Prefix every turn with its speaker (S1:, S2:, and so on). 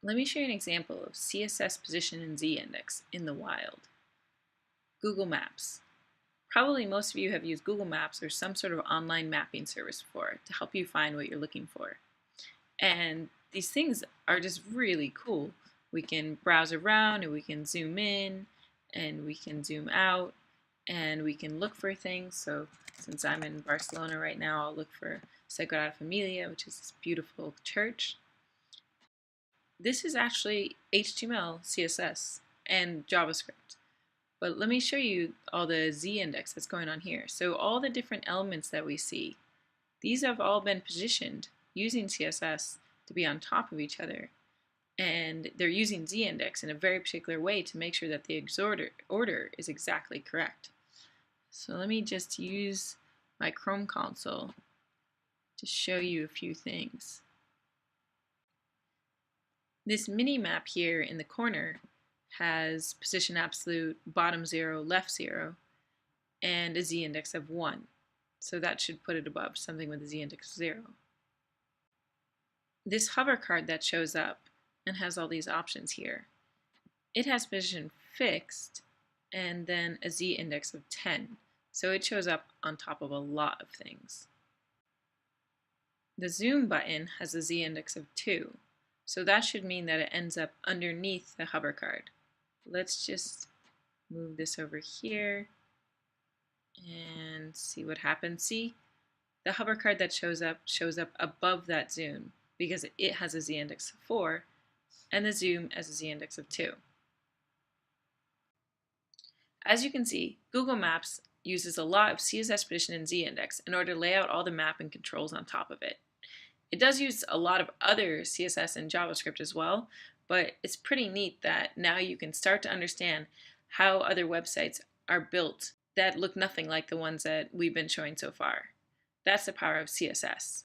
S1: Let me show you an example of CSS position and z-index in the wild. Google Maps. Probably most of you have used Google Maps or some sort of online mapping service before to help you find what you're looking for. And these things are just really cool. We can browse around and we can zoom in and we can zoom out and we can look for things. So since I'm in Barcelona right now, I'll look for Sagrada Familia, which is this beautiful church. This is actually HTML, CSS, and JavaScript. But let me show you all the z-index that's going on here. So all the different elements that we see, these have all been positioned using CSS to be on top of each other. And they're using z-index in a very particular way to make sure that the order is exactly correct. So let me just use my Chrome console to show you a few things. This mini map here in the corner has position absolute, bottom 0, left 0, and a z-index of 1. So that should put it above something with a z-index of 0. This hover card that shows up and has all these options here, it has position fixed and then a z-index of 10. So it shows up on top of a lot of things. The zoom button has a z-index of 2. So that should mean that it ends up underneath the hover card. Let's just move this over here and see what happens. See, the hover card that shows up above that zoom because it has a z-index of 4 and the zoom has a z-index of 2. As you can see, Google Maps uses a lot of CSS position and z-index in order to lay out all the mapping controls on top of it. It does use a lot of other CSS and JavaScript as well, but it's pretty neat that now you can start to understand how other websites are built that look nothing like the ones that we've been showing so far. That's the power of CSS.